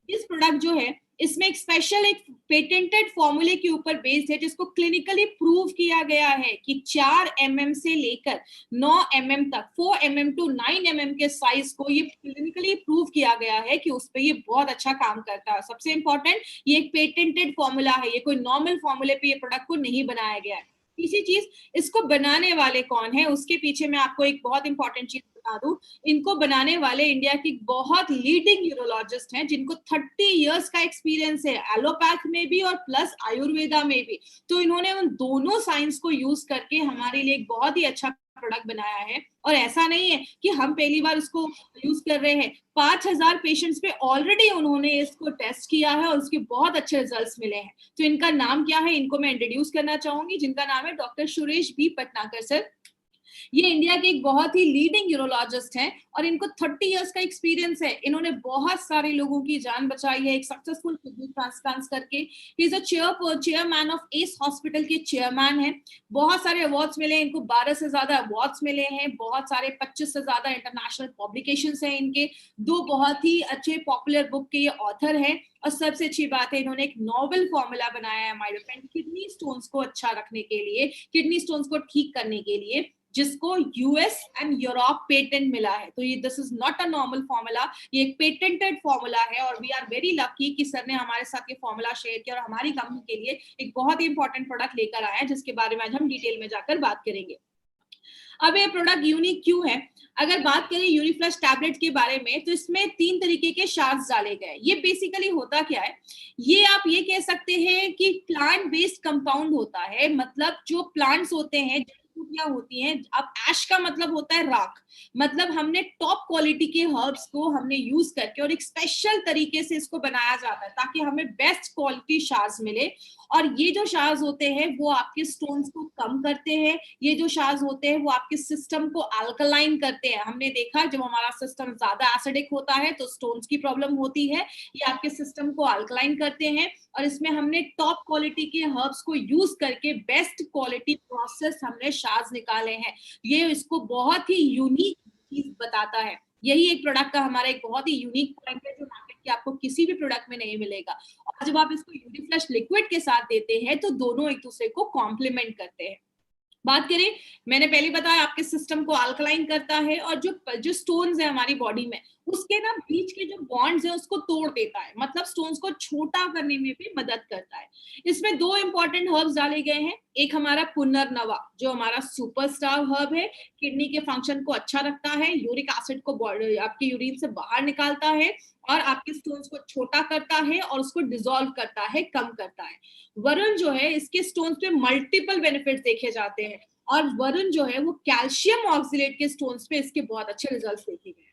इस प्रोडक्ट जो है इसमें एक स्पेशल, एक पेटेंटेड फॉर्मूले के ऊपर बेस्ड है जिसको क्लिनिकली प्रूव किया गया है कि 4 mm से लेकर 9 mm तक, 4 mm टू 9 mm के साइज को ये क्लिनिकली प्रूव किया गया है कि उस पर ये बहुत अच्छा काम करता है। सबसे इंपॉर्टेंट, ये एक पेटेंटेड फॉर्मूला है, ये कोई नॉर्मल फॉर्मूले पे ये प्रोडक्ट को नहीं बनाया गया है। तीसरी चीज, इसको बनाने वाले कौन है उसके पीछे मैं आपको एक बहुत इंपॉर्टेंट चीज बता दूं। इनको बनाने वाले इंडिया की बहुत लीडिंग यूरोलॉजिस्ट हैं जिनको 30 इयर्स का एक्सपीरियंस है, एलोपैथ में भी और प्लस आयुर्वेदा में भी। तो इन्होंने उन दोनों साइंस को यूज करके हमारे लिए एक बहुत ही अच्छा प्रोडक्ट बनाया है। और ऐसा नहीं है कि हम पहली बार उसको यूज कर रहे हैं, 5000 पेशेंट्स पे ऑलरेडी उन्होंने इसको टेस्ट किया है और उसके बहुत अच्छे रिजल्ट्स मिले हैं। तो इनका नाम क्या है, इनको मैं इंट्रोड्यूस करना चाहूंगी, जिनका नाम है डॉक्टर सुरेश बी पटनाकर सर। ये इंडिया के एक बहुत ही लीडिंग यूरोलॉजिस्ट हैं और इनको 30 इयर्स का एक्सपीरियंस है। इन्होंने बहुत सारे लोगों की जान बचाई है एक सक्सेसफुल किडनी ट्रांसप्लांट करके। He is a chairman of S hospital के चेयरमैन है। बहुत सारे अवार्ड्स मिले इनको, 12 से ज्यादा अवार्ड्स मिले हैं, बहुत सारे 25 से ज्यादा इंटरनेशनल पब्लिकेशंस हैं इनके, 2 बहुत ही अच्छे पॉपुलर बुक के ये ऑथर हैं। और सबसे अच्छी बात है इन्होंने एक नोवेल फॉर्मूला बनाया है माय फ्रेंड, किडनी स्टोन्स को अच्छा रखने के लिए, किडनी स्टोन्स को ठीक करने के लिए, जिसको यूएस एंड यूरोप पेटेंट मिला है। तो ये this is not a normal formula, ये एक पेटेंटेड फॉर्मूला है और वी आर वेरी लकी कि सर ने हमारे साथ ये फॉर्मूला शेयर किया और हमारी कंपनी के लिए एक बहुत ही इंपॉर्टेंट प्रोडक्ट लेकर आया है, जिसके बारे में आज हम डिटेल में जाकर बात करेंगे। अब ये प्रोडक्ट यूनिक क्यों है? अगर बात करें यूनिफ्लश टैबलेट के बारे में, तो इसमें 3 तरीके के शार्ट्स डाले गए। ये बेसिकली होता क्या है, ये आप ये कह सकते हैं कि प्लांट बेस्ड कंपाउंड होता है। मतलब जो प्लांट्स होते हैं, होती हैं, अब ऐश का मतलब होता है राख, मतलब हमने टॉप क्वालिटी के हर्ब्स को हमने यूज करके और एक स्पेशल तरीके से इसको बनाया जाता है ताकि हमें बेस्ट क्वालिटी शार्स मिले। और ये जो शार्स होते हैं वो आपके स्टोन्स को कम करते हैं, ये जो शार्स होते हैं वो आपके सिस्टम को अल्कलाइन करते हैं। हमने देखा जब हमारा सिस्टम ज्यादा एसिडिक होता है तो स्टोन्स की प्रॉब्लम होती है, ये आपके सिस्टम को अल्कलाइन करते हैं। और इसमें हमने टॉप क्वालिटी के हर्ब्स को यूज करके बेस्ट क्वालिटी प्रोसेस हमने शार्स निकाले हैं। ये इसको बहुत ही यूनिक चीज बताता है। यही एक प्रोडक्ट का हमारा एक बहुत ही यूनिक पॉइंट है जो मार्केट के आपको किसी भी प्रोडक्ट में नहीं मिलेगा। और जब आप इसको यूनिफ्लश लिक्विड के साथ देते हैं तो दोनों एक दूसरे को कॉम्प्लीमेंट करते हैं। बात करें, मैंने पहले बताया आपके सिस्टम को अल्कलाइन करता है और जो स्टोन्स है हमारी बॉडी में उसके ना बीच के जो बॉन्ड्स है उसको तोड़ देता है, मतलब स्टोन्स को छोटा करने में भी मदद करता है। इसमें 2 इंपॉर्टेंट हर्ब्स डाले गए हैं। एक हमारा पुनर्नवा जो हमारा सुपरस्टार हर्ब है, किडनी के फंक्शन को अच्छा रखता है, यूरिक एसिड को आपके यूरिन से बाहर निकालता है और आपके स्टोन्स को छोटा करता है और उसको डिसॉल्व करता है, कम करता है। वरुण जो है इसके स्टोन्स पे मल्टीपल बेनिफिट्स देखे जाते हैं और वरुण जो है वो कैल्शियम ऑक्सिलेट के स्टोन्स पे इसके बहुत अच्छे रिजल्ट्स देखे गए।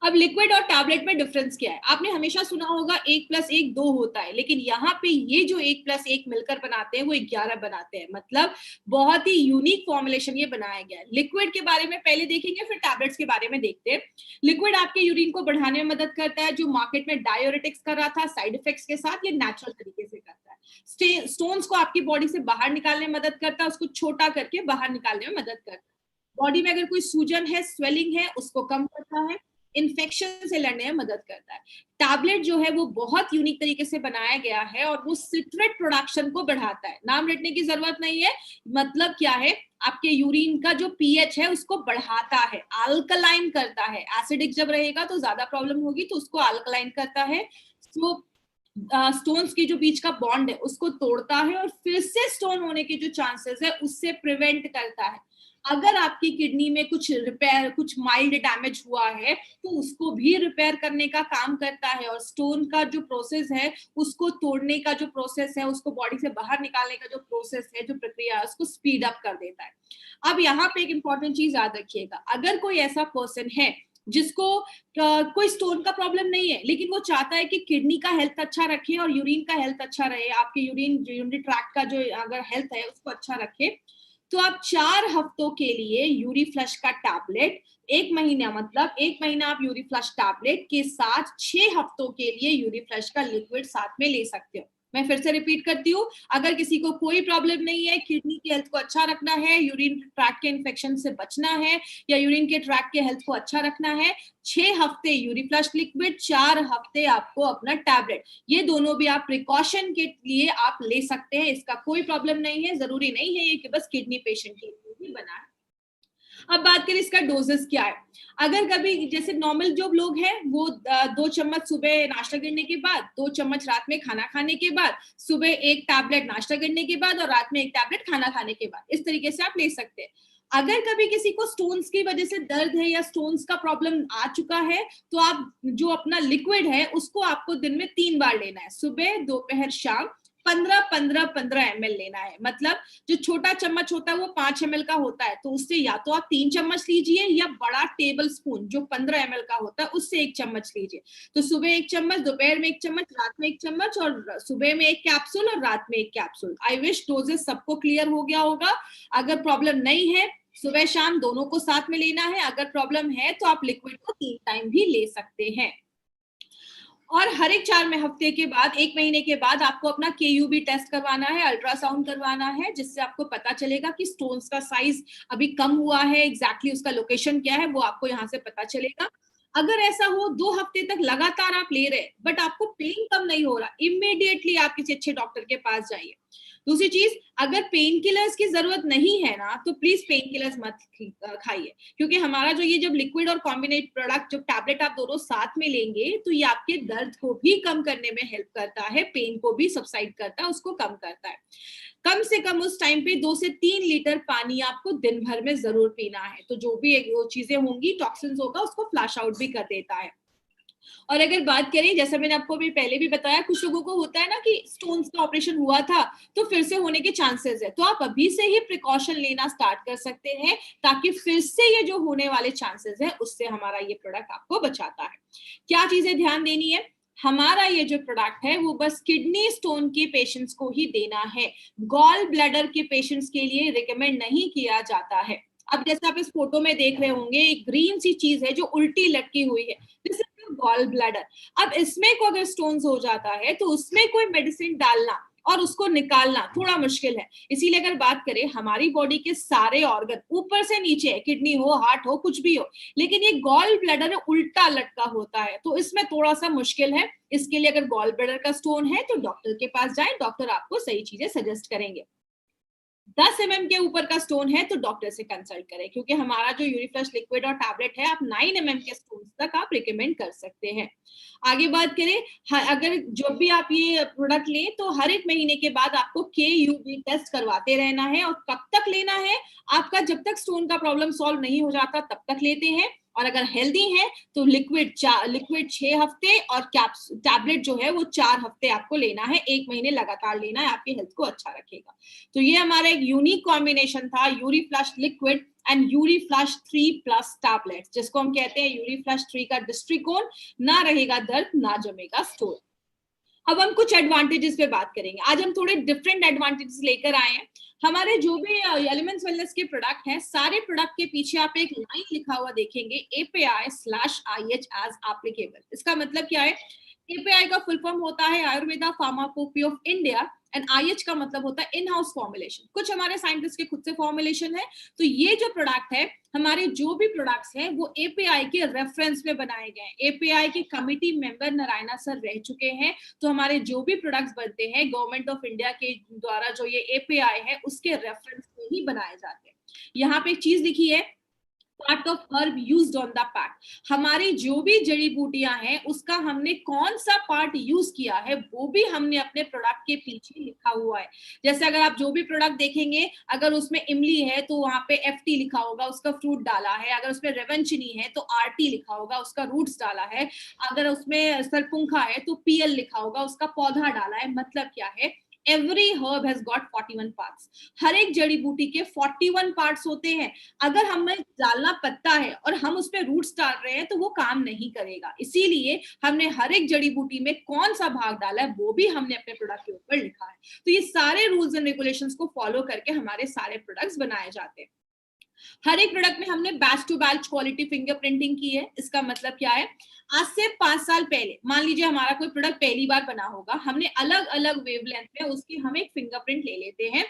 अब लिक्विड और टैबलेट में डिफरेंस क्या है? आपने हमेशा सुना होगा 1+1 2 होता है, लेकिन यहाँ पे ये जो 1+1 मिलकर बनाते हैं वो 11 बनाते हैं। मतलब बहुत ही यूनिक फॉर्मुलेशन ये बनाया गया है। लिक्विड के बारे में पहले देखेंगे, फिर टैबलेट्स के बारे में देखते हैं। लिक्विड आपके यूरिन को बढ़ाने में मदद करता है, जो मार्केट में डायोरेटिक्स कर रहा था साइड इफेक्ट्स के साथ, ये नेचुरल तरीके से करता है। स्टोन्स को आपकी बॉडी से बाहर निकालने में मदद करता है, उसको छोटा करके बाहर निकालने में मदद करता है। बॉडी में अगर कोई सूजन है, स्वेलिंग है, उसको कम करता है, इन्फेक्शन से लड़ने में मदद करता है। टैबलेट जो है वो बहुत यूनिक तरीके से बनाया गया है और वो सिट्रेट प्रोडक्शन को बढ़ाता है। नाम रटने की जरूरत नहीं है, मतलब क्या है, आपके यूरिन का जो पीएच है उसको बढ़ाता है, अल्कलाइन करता है। एसिडिक जब रहेगा तो ज्यादा प्रॉब्लम होगी, तो उसको अल्कलाइन करता है। तो स्टोन्स की जो बीच का बॉन्ड है उसको तोड़ता है और फिर से स्टोन होने के जो चांसेस है उससे प्रिवेंट करता है। अगर आपकी किडनी में कुछ माइल्ड डैमेज हुआ है तो उसको भी रिपेयर करने का काम करता है और स्टोन का जो प्रोसेस है उसको तोड़ने का जो प्रोसेस है, उसको बॉडी से बाहर निकालने का जो प्रोसेस है, जो प्रक्रिया है, उसको स्पीड अप कर देता है। अब यहाँ पे एक इंपॉर्टेंट चीज याद रखिएगा, अगर कोई ऐसा पर्सन है जिसको कोई स्टोन का प्रॉब्लम नहीं है लेकिन वो चाहता है कि किडनी का हेल्थ अच्छा रखे और यूरिन का हेल्थ अच्छा रहे, आपके यूरिनरी ट्रैक्ट का जो अगर हेल्थ है उसको अच्छा रखे, तो आप 4 हफ्तों के लिए यूरीफ्लश का टैबलेट, 1 महीना मतलब 1 महीना आप यूरीफ्लश टैबलेट के साथ 6 हफ्तों के लिए यूरीफ्लश का लिक्विड साथ में ले सकते हो। मैं फिर से रिपीट करती हूँ, अगर किसी को कोई प्रॉब्लम नहीं है, किडनी की हेल्थ को अच्छा रखना है, यूरिन ट्रैक्ट के इन्फेक्शन से बचना है या यूरिन के ट्रैक्ट के हेल्थ को अच्छा रखना है, 6 हफ्ते यूरीफ्लश लिक्विड, 4 हफ्ते आपको अपना टैबलेट, ये दोनों भी आप प्रिकॉशन के लिए आप ले सकते हैं। इसका कोई प्रॉब्लम नहीं है, जरूरी नहीं है ये कि बस किडनी पेशेंट के लिए ही बना है। अब बात करें इसका डोजेस क्या है। अगर कभी जैसे नॉर्मल जो लोग हैं वो 2 चम्मच सुबह नाश्ता करने के बाद, 2 चम्मच रात में खाना खाने के बाद, सुबह 1 टैबलेट नाश्ता करने के बाद और रात में 1 टैबलेट खाना खाने के बाद, इस तरीके से आप ले सकते हैं। अगर कभी किसी को स्टोन्स की वजह से दर्द है या स्टोन्स का प्रॉब्लम आ चुका है तो आप जो अपना लिक्विड है उसको आपको दिन में 3 बार लेना है, सुबह, दोपहर, शाम, 15-15-15 ml लेना है। मतलब जो छोटा चम्मच होता है वो 5 ml का होता है, तो उससे या तो आप 3 चम्मच लीजिए या बड़ा टेबल स्पून जो 15 ml का होता है उससे 1 चम्मच लीजिए। तो सुबह 1 चम्मच, दोपहर में 1 चम्मच, रात में 1 चम्मच और सुबह में 1 कैप्सूल और रात में 1 कैप्सूल। आई विश डोजेस सबको क्लियर हो गया होगा। अगर प्रॉब्लम नहीं है, सुबह शाम दोनों को साथ में लेना है। अगर प्रॉब्लम है तो आप लिक्विड को 3 टाइम भी ले सकते हैं। और हर एक 4 हफ्ते के बाद, 1 महीने के बाद आपको अपना KUB टेस्ट करवाना है, अल्ट्रासाउंड करवाना है, जिससे आपको पता चलेगा कि स्टोन्स का साइज अभी कम हुआ है, एग्जैक्टली उसका लोकेशन क्या है वो आपको यहाँ से पता चलेगा। अगर ऐसा हो 2 हफ्ते तक लगातार आप ले रहे बट आपको पेन कम नहीं हो रहा, इमीडिएटली आप किसी अच्छे डॉक्टर के पास जाइए। दूसरी चीज, अगर पेन किलर्स की जरूरत नहीं है ना तो प्लीज पेन किलर्स मत खाइए, क्योंकि हमारा जो ये जब लिक्विड और कॉम्बिनेट प्रोडक्ट, जब टैबलेट आप दोनों साथ में लेंगे तो ये आपके दर्द को भी कम करने में हेल्प करता है, पेन को भी सबसाइड करता है, उसको कम करता है। कम से कम उस टाइम पे 2 से 3 लीटर पानी आपको दिन भर में जरूर पीना है, तो जो भी वो चीजें होंगी, टॉक्सिन्स होगा, उसको फ्लश आउट भी कर देता है। और अगर बात करें, जैसा मैंने आपको भी पहले भी बताया, कुछ लोगों को होता है ना कि स्टोन्स का ऑपरेशन हुआ था तो फिर से होने के चांसेस है, तो आप अभी से ही प्रिकॉशन लेना स्टार्ट कर सकते हैं, ताकि फिर से ये जो होने वाले चांसेस है उससे हमारा ये प्रोडक्ट आपको बचाता है। क्या चीजें ध्यान देनी है, हमारा ये जो प्रोडक्ट है वो बस किडनी स्टोन के पेशेंट्स को ही देना है, गॉल ब्लैडर के पेशेंट्स के लिए रिकमेंड नहीं किया जाता है। अब जैसे आप इस फोटो में देख रहे होंगे, एक ग्रीन सी चीज है जो उल्टी लटकी हुई है, दिस इज गॉल ब्लैडर। अब इसमें को अगर स्टोन्स हो जाता है तो उसमें कोई मेडिसिन डालना और उसको निकालना थोड़ा मुश्किल है। इसीलिए अगर बात करें, हमारी बॉडी के सारे ऑर्गन ऊपर से नीचे है, किडनी हो, हार्ट हो, कुछ भी हो, लेकिन ये गॉल ब्लैडर उल्टा लटका होता है, तो इसमें थोड़ा सा मुश्किल है। इसके लिए अगर गॉल ब्लैडर का स्टोन है तो डॉक्टर के पास जाएं, डॉक्टर आपको सही चीजें सजेस्ट करेंगे। 10 mm के ऊपर का स्टोन है तो डॉक्टर से कंसल्ट करें, क्योंकि हमारा जो यूरिफ्लश लिक्विड और टैबलेट है, आप 9 mm के स्टोन तक आप रिकमेंड कर सकते हैं। आगे बात करें, अगर जब भी आप ये प्रोडक्ट लें तो हर एक महीने के बाद आपको KUB टेस्ट करवाते रहना है। और कब तक लेना है, आपका जब तक स्टोन का प्रॉब्लम सॉल्व नहीं हो जाता तब तक लेते हैं। और अगर हेल्दी है तो लिक्विड 6 हफ्ते और टैबलेट जो है वो 4 हफ्ते आपको लेना है, 1 महीने लगातार लेना है, आपकी हेल्थ को अच्छा रखेगा। तो ये हमारा एक यूनिक कॉम्बिनेशन था, यूरीफ्लश लिक्विड एंड यूरीफ्लश 3+ टैबलेट्स, जिसको हम कहते हैं यूरीफ्लश 3 का दृष्टिकोण, ना रहेगा दर्द, ना जमेगा स्टोन। अब हम कुछ एडवांटेजेस पे बात करेंगे। आज हम थोड़े डिफरेंट एडवांटेजेस लेकर आए हैं। हमारे जो भी एलिमेंट्स वेलनेस के प्रोडक्ट हैं, सारे प्रोडक्ट के पीछे आप एक लाइन लिखा हुआ देखेंगे, API/IH एज एप्लीकेबल। इसका मतलब क्या है, API का फुल फॉर्म होता है Ayurveda pharmacopoeia of India, and IH का मतलब होता है इन हाउस फॉर्मुलेशन। कुछ हमारे साइंटिस्ट के खुद से फॉर्मुलेशन है। तो ये जो प्रोडक्ट है, हमारे जो भी प्रोडक्ट्स हैं वो API के रेफरेंस में बनाए गए हैं। API के कमिटी मेंबर नारायणा सर रह चुके हैं, तो हमारे जो भी प्रोडक्ट्स बनते हैं गवर्नमेंट ऑफ इंडिया के द्वारा, जो ये API है उसके रेफरेंस में ही बनाए जाते हैं। यहाँ पे एक चीज लिखी है, part of herb used on the pack. हमारी जो भी जड़ी बूटियां हैं उसका हमने कौन सा पार्ट यूज किया है वो भी हमने अपने प्रोडक्ट के पीछे लिखा हुआ है। जैसे अगर आप जो भी प्रोडक्ट देखेंगे, अगर उसमें इमली है तो वहां पे FT लिखा होगा, उसका फ्रूट डाला है। अगर उसमें रेवंचनी है तो RT लिखा होगा, उसका रूट्स डाला है। अगर उसमें सरपुंखा है तो PL लिखा होगा, उसका पौधा डाला है। मतलब क्या है, every herb has got 41 parts. हर एक जड़ी बूटी के 41 पार्ट्स होते हैं। अगर हमें डालना पत्ता है और हम उस पर रूट्स डाल रहे हैं तो वो काम नहीं करेगा। इसीलिए हमने हर एक जड़ी बूटी में कौन सा भाग डाला है वो भी हमने अपने प्रोडक्ट के ऊपर लिखा है। तो ये सारे रूल्स एंड रेगुलेशंस को फॉलो करके हमारे सारे प्रोडक्ट्स बनाए जाते हैं। हर एक प्रोडक्ट में हमने batch to batch quality fingerprinting की है। इसका मतलब क्या है, आज से 5 साल पहले मान लीजिए हमारा कोई प्रोडक्ट पहली बार बना होगा, हमने अलग अलग वेवलेंथ में उसकी हम एक फिंगरप्रिंट ले लेते हैं,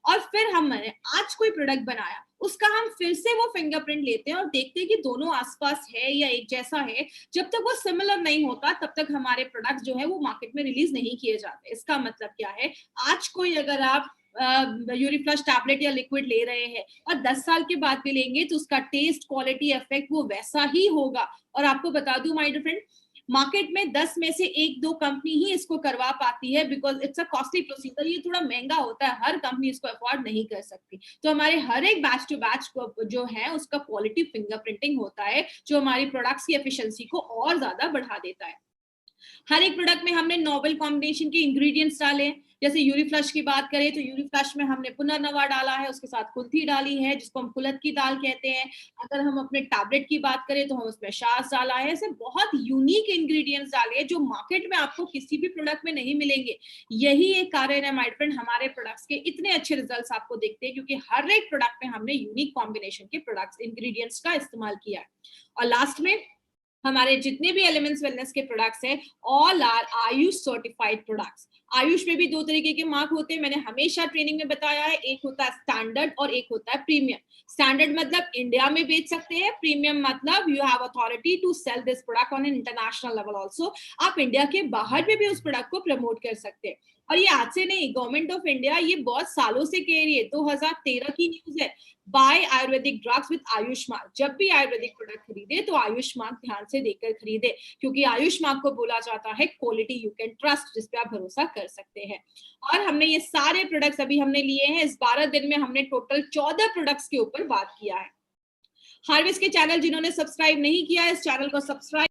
और फिर हमने आज कोई प्रोडक्ट बनाया, उसका हम फिर से वो फिंगरप्रिंट लेते हैं और देखते हैं कि दोनों आसपास है या एक जैसा है। जब तक वो सिमिलर नहीं होता तब तक हमारे प्रोडक्ट जो है वो मार्केट में रिलीज नहीं किए जाते। इसका मतलब क्या है, आज कोई अगर आप यूरिफ्लश टैबलेट या लिक्विड ले रहे हैं और 10 साल के बाद भी लेंगे तो उसका टेस्ट, क्वालिटी, इफेक्ट वो वैसा ही होगा। और आपको बता दूं माय डियर फ्रेंड, मार्केट में 10 में से 1-2 कंपनी ही इसको करवा पाती है, because it's a costly procedure, ये थोड़ा महंगा होता है, हर कंपनी इसको अफोर्ड नहीं कर सकती। तो हमारे हर एक बैच टू बैच जो है उसका क्वालिटी फिंगरप्रिंटिंग होता है, जो हमारी प्रोडक्ट्स की एफिशिएंसी को और ज्यादा बढ़ा देता है। हर एक प्रोडक्ट में हमने नोवेल कॉम्बिनेशन के इंग्रेडिएंट्स डाले। जैसे यूरिफ्लश की बात करें तो यूरिफ्लश में हमने पुनर्नवा डाला है, उसके साथ कुल्थी डाली है जिसको हम कुलत की दाल कहते हैं। अगर हम अपने टैबलेट की बात करें तो हम उसमें शास डाला है। ऐसे बहुत यूनिक इंग्रेडिएंट्स डाले हैं जो मार्केट में आपको किसी भी प्रोडक्ट में नहीं मिलेंगे। यही एक कारण है माय फ्रेंड, हमारे प्रोडक्ट्स के इतने अच्छे रिजल्ट्स आपको दिखते हैं, क्योंकि हर एक प्रोडक्ट में हमने यूनिक कॉम्बिनेशन के प्रोडक्ट्स, इंग्रेडिएंट्स का इस्तेमाल किया है। और लास्ट में हमारे जितने भी एलिमेंट्स वेलनेस के प्रोडक्ट्स हैं, all are AYUSH certified products. AYUSH में भी 2 तरीके के मार्क होते हैं, मैंने हमेशा ट्रेनिंग में बताया है, एक होता है स्टैंडर्ड और एक होता है प्रीमियम। स्टैंडर्ड मतलब इंडिया में बेच सकते हैं, प्रीमियम मतलब you have authority to sell this product on an international level also, आप इंडिया के बाहर में भी उस प्रोडक्ट को प्रमोट कर सकते हैं। और ये आज से नहीं, गवर्नमेंट ऑफ इंडिया ये बहुत सालों से कह रही है, 2013 की न्यूज है, by Ayurvedic drugs with AYUSH mark. जब भी आयुर्वेदिक प्रोडक्ट खरीदे तो आयुष मार्क ध्यान से देखकर खरीदे, क्योंकि आयुष मार्क को बोला जाता है क्वालिटी यू कैन ट्रस्ट, जिस पे आप भरोसा कर सकते हैं। और हमने ये सारे प्रोडक्ट्स अभी हमने लिए हैं, इस 12 दिन में हमने टोटल 14 प्रोडक्ट्स के ऊपर बात किया है। हार्विस के चैनल जिन्होंने सब्सक्राइब नहीं किया, इस चैनल को सब्सक्राइब